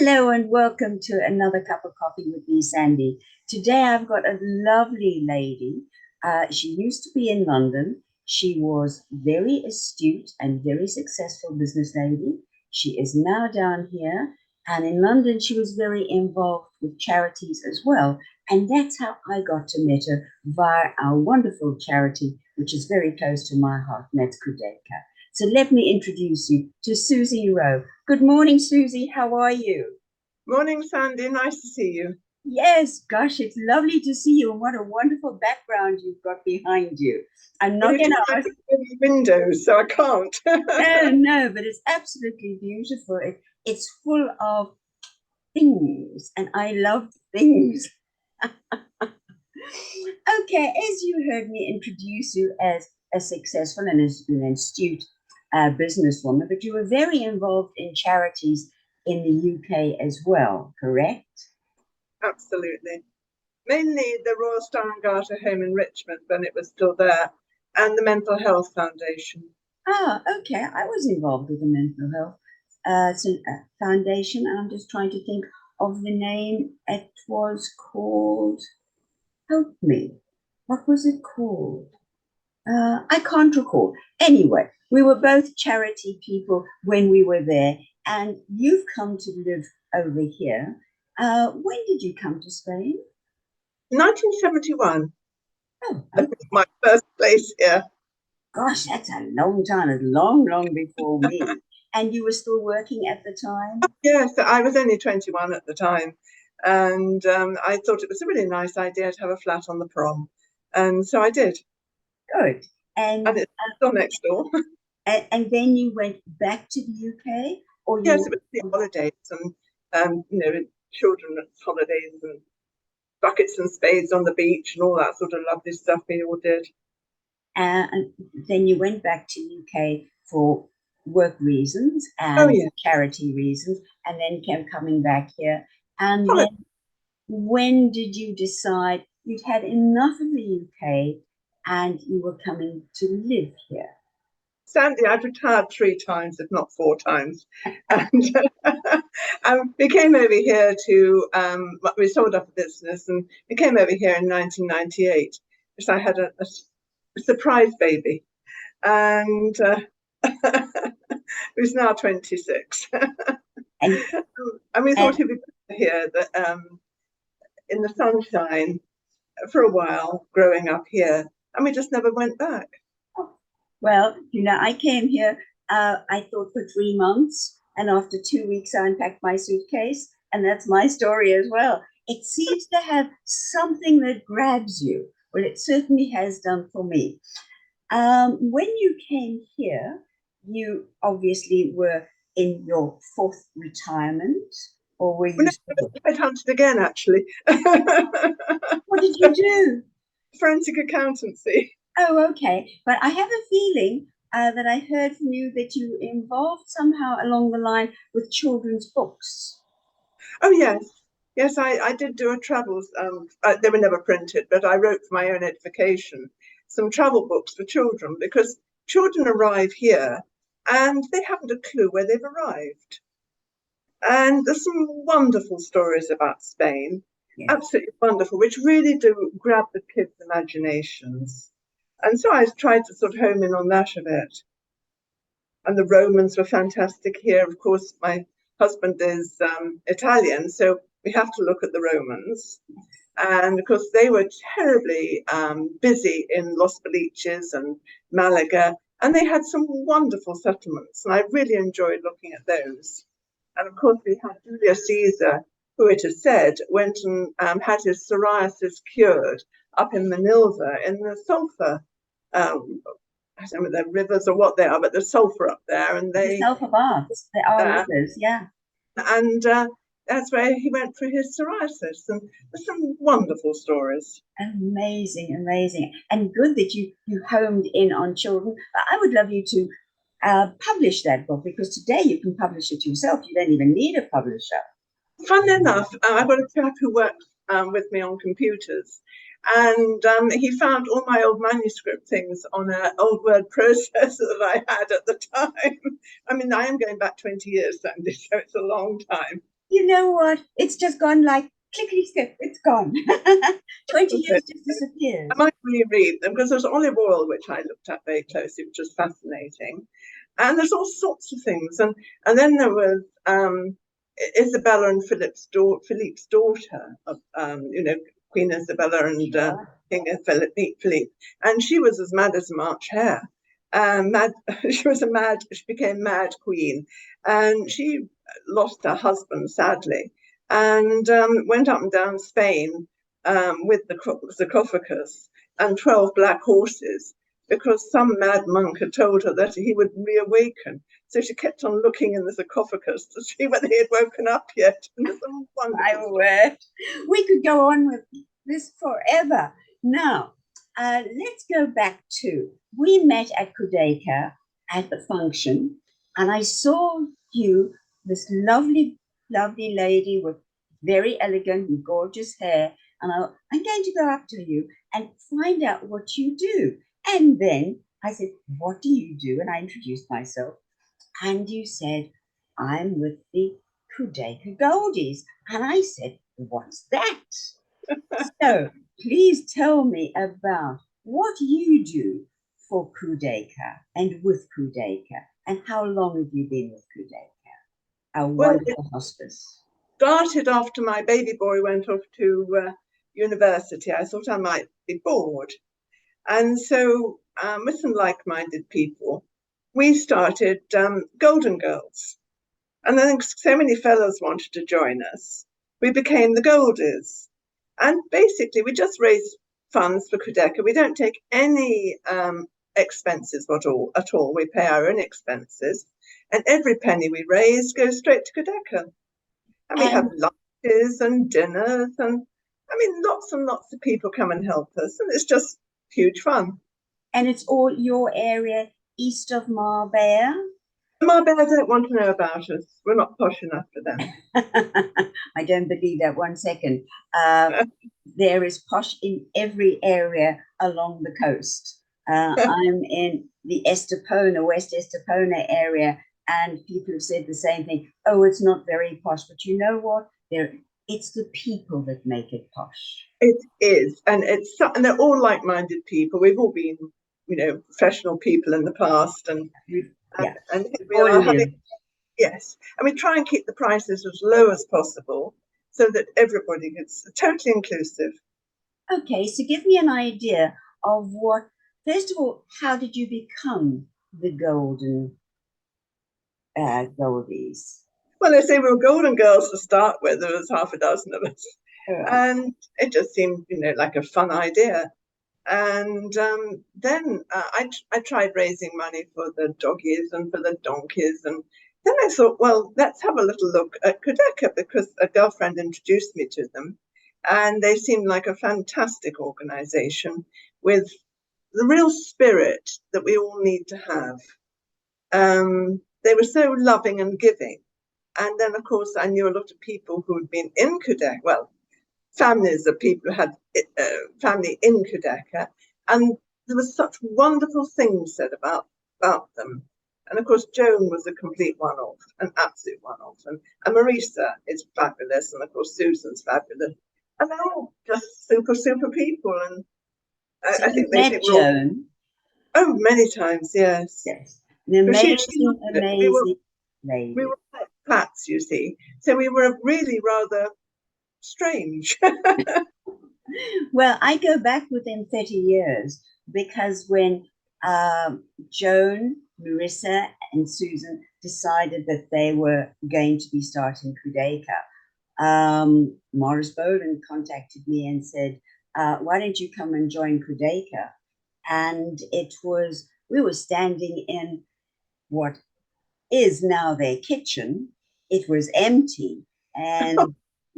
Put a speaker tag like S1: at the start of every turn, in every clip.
S1: Hello and welcome to another cup of coffee with me, Sandy. Today I've got a lovely lady. She used to be in London. She was very astute and very successful business lady. She is now down here, and in London she was very involved with charities as well. And that's how I got to meet her, via our wonderful charity, which is very close to my heart, and that's CUDECA. So let me introduce you to Suzy Rowe. Good morning, Suzy. How are you?
S2: Morning, Sandy. Nice to see you.
S1: Yes, gosh, it's lovely to see you. And what a wonderful background you've got behind you. I'm not going to ask
S2: windows, so I can't.
S1: No, but it's absolutely beautiful. It's full of things, and I love things. Okay, as you heard me introduce you as a successful and as an astute businesswoman, but you were very involved in charities in the UK as well, correct?
S2: Absolutely. Mainly the Royal Star and Garter Home in Richmond when it was still there, and the Mental Health Foundation.
S1: Ah, okay. I was involved with the Mental Health Foundation, and I'm just trying to think of the name. It was called, help me, what was it called? I can't recall. Anyway, we were both charity people when we were there, and you've come to live over here. When did you come to Spain?
S2: 1971.
S1: Oh,
S2: okay. My first place here.
S1: Gosh, that's a long time. It's long, long before me. And you were still working at the time?
S2: Yes, I was only 21 at the time. And I thought it was a really nice idea to have a flat on the prom. And so I did.
S1: Good.
S2: And it's still next door.
S1: And then you went back to the UK? Or
S2: yes, it was the holidays and, children's holidays and buckets and spades on the beach and all that sort of lovely stuff we all did.
S1: And then you went back to UK for work reasons and charity reasons, and then kept coming back here. And then when did you decide you'd had enough of the UK and you were coming to live here?
S2: Sandy, I've retired 3 times, if not 4 times. And we came over here we sold up a business and we came over here in 1998, because I had a surprise baby. And who's now 26. And we thought he'd be here in the sunshine for a while, growing up here. And we just never went back.
S1: Well, I came here, I thought for 3 months, and after 2 weeks, I unpacked my suitcase, and that's my story as well. It seems to have something that grabs you. Well, it certainly has done for me. When you came here, you obviously were in your 4th retirement, or were you?
S2: I hunted again, actually.
S1: What did you do?
S2: Forensic accountancy.
S1: Oh, okay. But I have a feeling that I heard from you that you involved somehow along the line with children's books.
S2: Oh, yes. Yes, I did do a travels. They were never printed, but I wrote for my own edification some travel books for children, because children arrive here and they haven't a clue where they've arrived. And there's some wonderful stories about Spain, absolutely wonderful, which really do grab the kids' imaginations. And so I tried to sort of home in on that a bit. And the Romans were fantastic here. Of course, my husband is Italian, so we have to look at the Romans. And of course, they were terribly busy in Los Boliches and Malaga, and they had some wonderful settlements, and I really enjoyed looking at those. And of course, we had Julius Caesar, who it is said went and had his psoriasis cured up in Manilva in the sulfur. I don't know if they're rivers or what they are, but there's sulfur up there, and
S1: the sulfur baths. They are rivers, yeah.
S2: And that's where he went for his psoriasis, and there's some wonderful stories.
S1: Amazing, amazing, and good that you homed in on children. I would love you to publish that book, because today you can publish it yourself. You don't even need a publisher.
S2: Funnily enough, I've got a chap who works with me on computers, and he found all my old manuscript things on an old word processor that I had at the time. I mean, I am going back 20 years, Sandy, so it's a long time.
S1: You know what? It's just gone like clickety skip. It's gone. 20 years just disappears.
S2: I might reread them because there's olive oil, which I looked at very closely, which was fascinating. And there's all sorts of things. And then there was Isabella and Philip's daughter, Queen Isabella and King Philip. And she was as mad as a March hare. She became mad queen. And she lost her husband, sadly, and went up and down Spain with the sarcophagus and 12 black horses because some mad monk had told her that he would reawaken. So she kept on looking in the sarcophagus to see whether he had woken up yet.
S1: My word. We could go on with this forever. Now, let's go back to, we met at CUDECA at the function, and I saw you, this lovely, lovely lady with very elegant and gorgeous hair, and I'm going to go up to you and find out what you do. And then I said, what do you do? And I introduced myself. And you said, I'm with the CUDECA Goldies. And I said, what's that? So please tell me about what you do for CUDECA and with CUDECA, and how long have you been with CUDECA, a wonderful hospice?
S2: Started after my baby boy went off to university. I thought I might be bored. And so with some like-minded people, we started Golden Girls. And I think so many fellows wanted to join us. We became the Goldies. And basically, we just raise funds for CUDECA. We don't take any expenses at all. We pay our own expenses. And every penny we raise goes straight to CUDECA. And we have lunches and dinners. And I mean, lots and lots of people come and help us. And it's just huge fun.
S1: And it's all your area east of Marbella?
S2: Marbella don't want to know about us. We're not posh enough for them.
S1: I don't believe that 1 second. There is posh in every area along the coast. I'm in the Estepona, West Estepona area, and people have said the same thing. Oh, it's not very posh. But you know what? It's the people that make it posh.
S2: It is. And they're all like-minded people. We've all been, professional people in the past. And we are having, yes. And we try and keep the prices as low as possible so that everybody gets totally inclusive.
S1: Okay, so give me an idea of first of all, how did you become the Goldies?
S2: Well, they say we were Golden Girls to start with. There was half a dozen of us. And it just seemed, like a fun idea. And then I tried raising money for the doggies and for the donkeys. And then I thought, well, let's have a little look at CUDECA, because a girlfriend introduced me to them. And they seemed like a fantastic organization with the real spirit that we all need to have. They were so loving and giving. And then, of course, I knew a lot of people who had been in CUDECA, well, families of people who had family in CUDECA, and there were such wonderful things said about them. And of course, Joan was a complete one-off, an absolute one-off, and Marisa is fabulous, and of course, Susan's fabulous, and they're all just super people. And
S1: so
S2: I think
S1: they met Joan.
S2: Oh, many times, yes.
S1: Yes, an amazing lady.
S2: We were like flats, you see, so we were really rather strange.
S1: Well, I go back with them 30 years because when Joan, Marisa, and Susan decided that they were going to be starting CUDECA, Morris Bowden contacted me and said, why don't you come and join CUDECA? And we were standing in what is now their kitchen. It was empty, and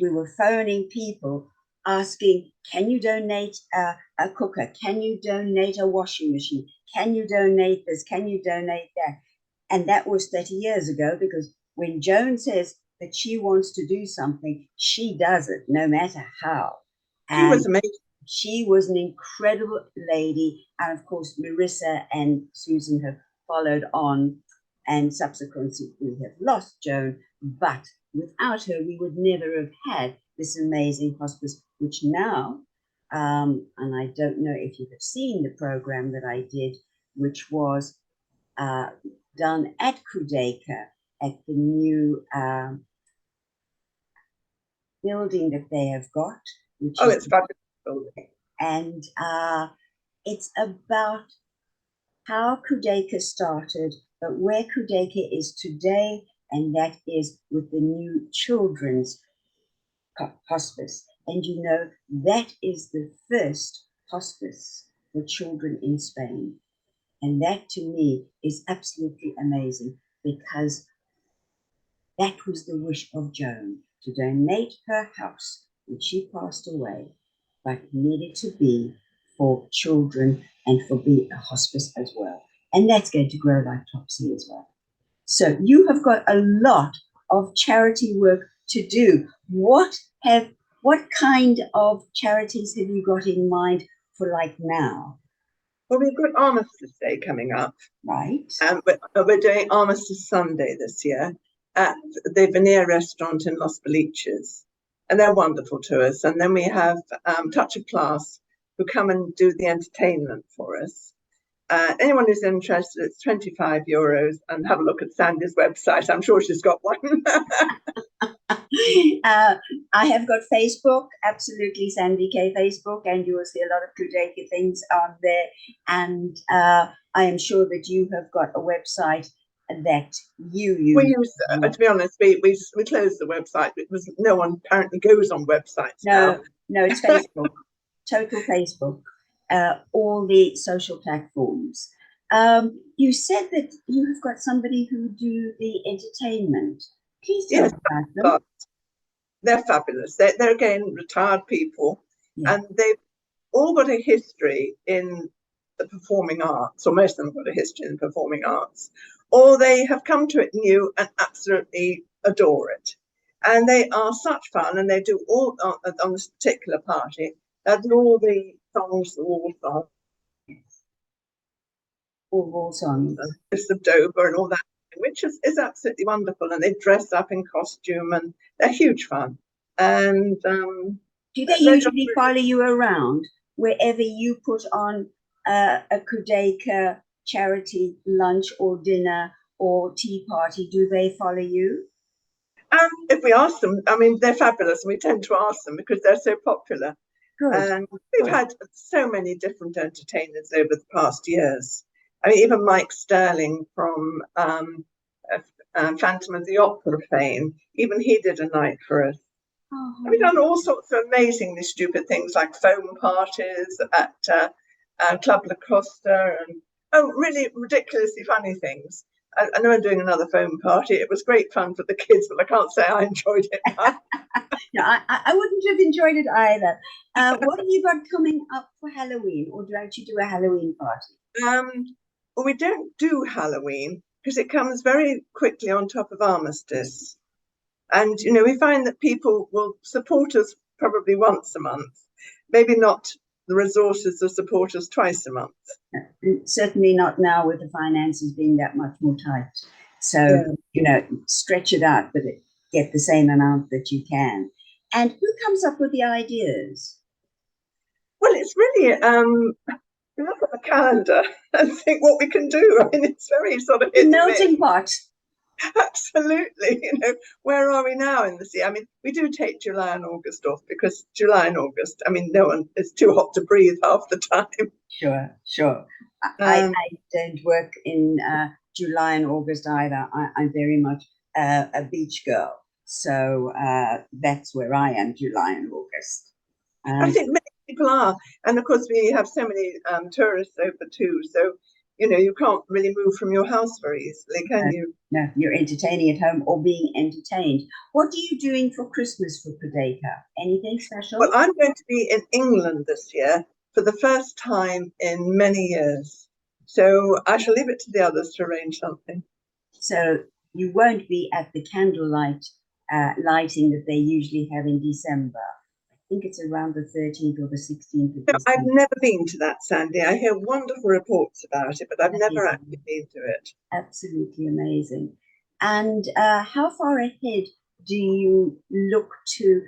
S1: we were phoning people asking, can you donate a cooker? Can you donate a washing machine? Can you donate this? Can you donate that? And that was 30 years ago, because when Joan says that she wants to do something, she does it, no matter how.
S2: She was amazing.
S1: She was an incredible lady. And of course, Marisa and Susan have followed on, and subsequently we have lost Joan, but without her, we would never have had this amazing hospice, which now, and I don't know if you have seen the program that I did, which was done at CUDECA at the new building that they have got, which
S2: Oh,
S1: is,
S2: it's fabulous.
S1: and it's about how CUDECA started, but where CUDECA is today, and that is with the new children's hospice. And you know, that is the first hospice for children in Spain. And that to me is absolutely amazing, because that was the wish of Joan, to donate her house when she passed away, but it needed to be for children and for be a hospice as well. And that's going to grow like topsy as well. So you have got a lot of charity work to do. What kind of charities have you got in mind for like now?
S2: Well, we've got Armistice Day coming up.
S1: Right.
S2: We're doing Armistice Sunday this year at the Veneer restaurant in Los Boliches. And they're wonderful to us. And then we have Touch of Class, who come and do the entertainment for us. Anyone who's interested, it's €25, and have a look at Sandy's website. I'm sure she's got one.
S1: I have got Facebook, absolutely, Sandy K Facebook, and you will see a lot of CUDECA things on there. And I am sure that you have got a website that you use.
S2: We use, to be honest, we closed the website because no one apparently goes on websites now.
S1: No, it's Facebook, total Facebook, all the social platforms. You said that you have got somebody who do the entertainment. Please tell us about them.
S2: They're fabulous. They're again retired people, and they've all got a history in the performing arts, or most of them have got a history in the performing arts, or they have come to it new and absolutely adore it. And they are such fun, and they do all on this particular party. They do all the songs, the wall songs,
S1: all wall songs,
S2: of Dover, and all that, which is absolutely wonderful. And they dress up in costume, and they're huge fun. And
S1: do they usually follow you around wherever you put on a CUDECA charity lunch or dinner or tea party? Do they follow you?
S2: If we ask them, I mean, they're fabulous, and we tend to ask them because they're so popular.
S1: Good.
S2: And we've had so many different entertainers over the past years. I mean, even Mike Sterling from Phantom of the Opera fame, even he did a night for us. Oh. We've done all sorts of amazingly stupid things, like foam parties at Club La Costa, and really ridiculously funny things. I know I'm doing another foam party. It was great fun for the kids, but I can't say I enjoyed it.
S1: No, I wouldn't have enjoyed it either. What have you got coming up for Halloween, or don't you do a Halloween party?
S2: Well, we don't do Halloween because it comes very quickly on top of Armistice. And, you know, we find that people will support us probably once a month, maybe not the resources to support us twice a month.
S1: Certainly not now, with the finances being that much more tight. So, you know, stretch it out, but get the same amount that you can. And who comes up with the ideas?
S2: Well, it's really, we look at the calendar and think what we can do. I mean, it's very sort of
S1: melting pot.
S2: Absolutely. You know, where are we now in the sea? I mean, we do take July and August off because July and August, I mean, no one, it's too hot to breathe half the time.
S1: Sure. I don't work in July and August either. I'm very much a beach girl. So that's where I am, July and August.
S2: I think many people are. And of course, we have so many tourists over too. So, you know, you can't really move from your house very easily, can you?
S1: No, you're entertaining at home or being entertained. What are you doing for Christmas for CUDECA? Anything special?
S2: Well, I'm going to be in England this year for the first time in many years. So I shall leave it to the others to arrange something.
S1: So you won't be at the candlelight lighting that they usually have in December. I think it's around the 13th or the 16th of December.
S2: I've never been to that, Sandy. I hear wonderful reports about it, but I've never actually been to it.
S1: Absolutely amazing. And how far ahead do you look to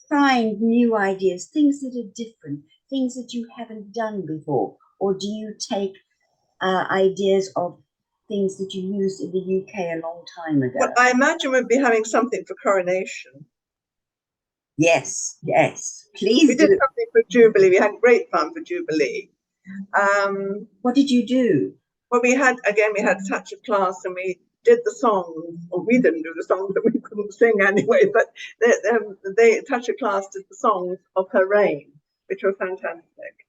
S1: find new ideas, things that are different, things that you haven't done before? Or do you take ideas of things that you used in the UK a long time ago?
S2: Well, I imagine we'll be having something for coronation.
S1: Yes, yes.
S2: We
S1: Please
S2: did
S1: do.
S2: something for Jubilee. We had great fun for Jubilee.
S1: What did you do?
S2: Well, we had Touch of Class, and we did the songs, or we didn't do the songs that we couldn't sing anyway, but they Touch of Class did the songs of her reign, which were fantastic.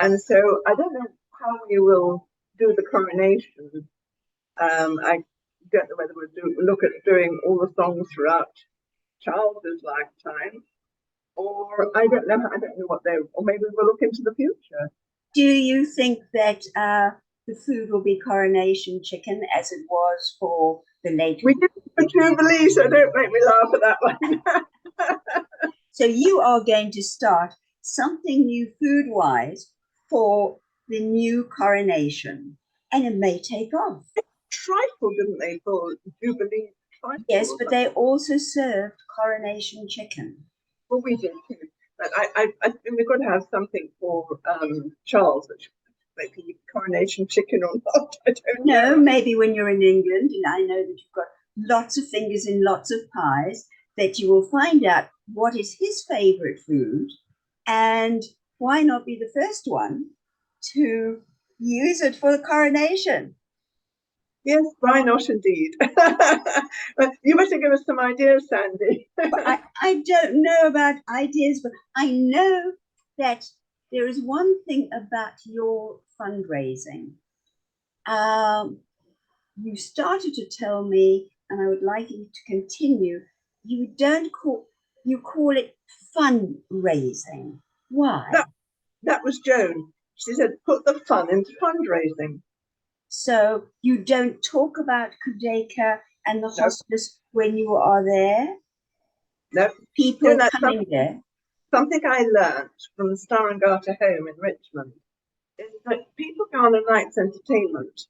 S2: And so I don't know how we will do the coronation. I don't know whether we'll look at doing all the songs throughout Charles's lifetime, or I don't know what or maybe we'll look into the future.
S1: Do you think that the food will be coronation chicken as it was for the late?
S2: We did it for Jubilee, so don't make me laugh at that one.
S1: So you are going to start something new food-wise for the new coronation, and it may take off.
S2: Trifle, didn't they, for Jubilee? Trifle,
S1: yes, but they also served coronation chicken.
S2: Well, we did too. But I think we've got to have something for Charles, which maybe coronation chicken or not. I don't know.
S1: Maybe when you're in England, and I know that you've got lots of fingers in lots of pies, that you will find out what is his favorite food, and why not be the first one to use it for the coronation?
S2: Yes, why not indeed? But you must give us some ideas, Sandy.
S1: I don't know about ideas, but I know that there is one thing about your fundraising. You started to tell me, and I would like you to continue, you call it fundraising. Why?
S2: That was Joan. She said, put the fun into fundraising.
S1: So you don't talk about CUDECA and the hospice when you are there?
S2: No.
S1: People coming there?
S2: Something I learned from the Star and Garter home in Richmond is that people go on a night's entertainment.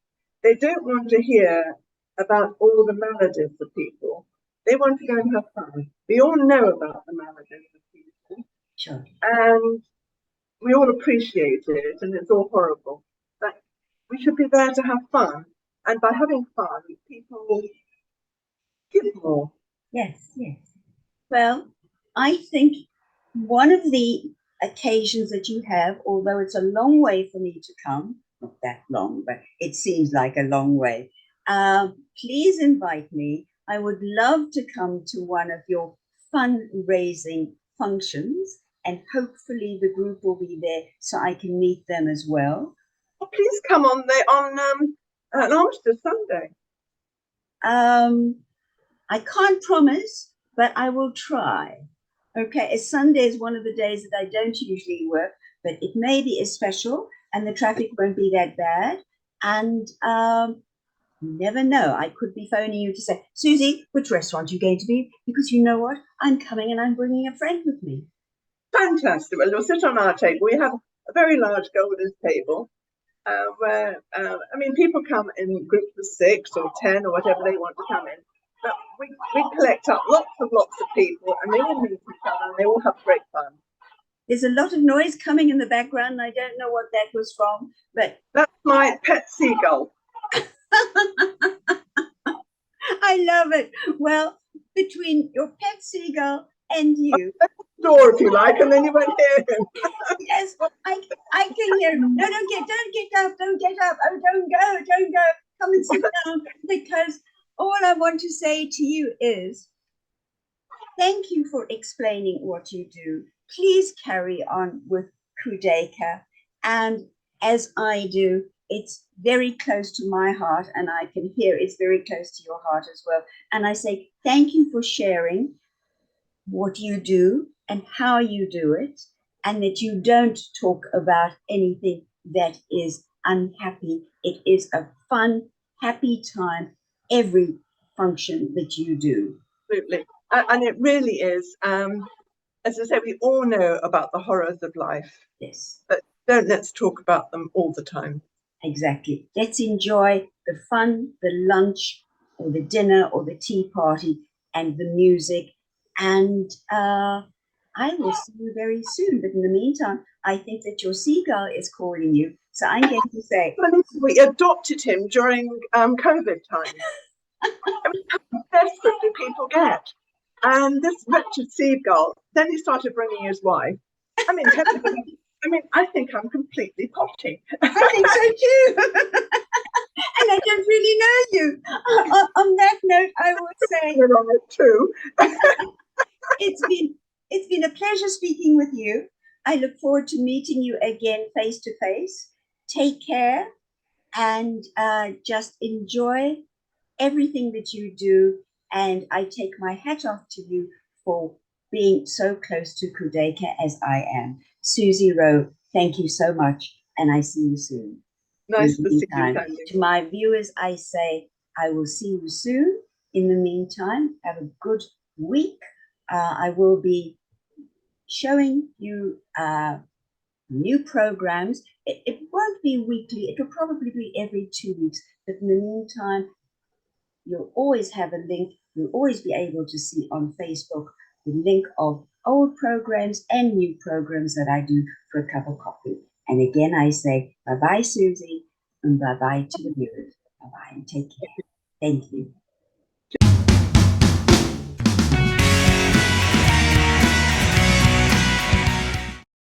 S2: They don't want to hear about all the maladies of people. They want to go and have fun. We all know about the maladies of people.
S1: Sure.
S2: And we all appreciate it, and it's all horrible. But we should be there to have fun. And by having fun, people will give more.
S1: Yes, yes. Well, I think one of the occasions that you have, although it's a long way for me to come, not that long, but it seems like a long way, please invite me. I would love to come to one of your fundraising functions, and hopefully the group will be there so I can meet them as well.
S2: Well, please come on an Armistice Sunday.
S1: I can't promise, but I will try. Okay, Sunday is one of the days that I don't usually work, but it may be a special and the traffic won't be that bad. And you never know. I could be phoning you to say, Suzy, which restaurant are you going to be? Because you know what? I'm coming and I'm bringing a friend with me.
S2: Fantastic. Well, you'll sit on our table. We have a very large golden table where, people come in groups of 6 or 10 or whatever they want to come in. But we collect up lots of people, and they all meet each other and they all have great fun.
S1: There's a lot of noise coming in the background, and I don't know what that was from, but
S2: that's my pet seagull.
S1: I love it. Well, between your pet seagull and you.
S2: Door, if you like, and then you won't hear him.
S1: Yes, I can hear him. No, don't get up. Oh, don't go. Come and sit down, because all I want to say to you is thank you for explaining what you do. Please carry on with CUDECA. And as I do, it's very close to my heart, and I can hear it's very close to your heart as well. And I say thank you for sharing what you do and how you do it, and that you don't talk about anything that is unhappy. It is a fun, happy time every function that you do.
S2: Absolutely. And it really is. As I say, we all know about the horrors of life.
S1: Yes.
S2: But let's talk about them all the time.
S1: Exactly. Let's enjoy the fun, the lunch, or the dinner or the tea party and the music. And I will see you very soon. But in the meantime, I think that your seagull is calling you. So I'm going to say,
S2: we adopted him during COVID time. How desperate do people get? And this wretched seagull, then he started bringing his wife. I mean, I think I'm completely potty.
S1: I think so too. And I don't really know you. On that note, I would say
S2: You're on it too.
S1: it's been a pleasure speaking with you. I look forward to meeting you again face to face. Take care and just enjoy everything that you do. And I take my hat off to you for being so close to CUDECA as I am. Suzy Rowe, thank you so much, and I see you soon.
S2: Nice to see you, Sandy.
S1: To my viewers, I say I will see you soon. In the meantime, have a good week. I will be showing you new programs. It won't be weekly. It will probably be every 2 weeks. But in the meantime, you'll always have a link. You'll always be able to see on Facebook the link of old programs and new programs that I do for a cup of coffee. And again, I say bye-bye, Suzy, and bye-bye to the viewers. Bye-bye and take care. Thank you.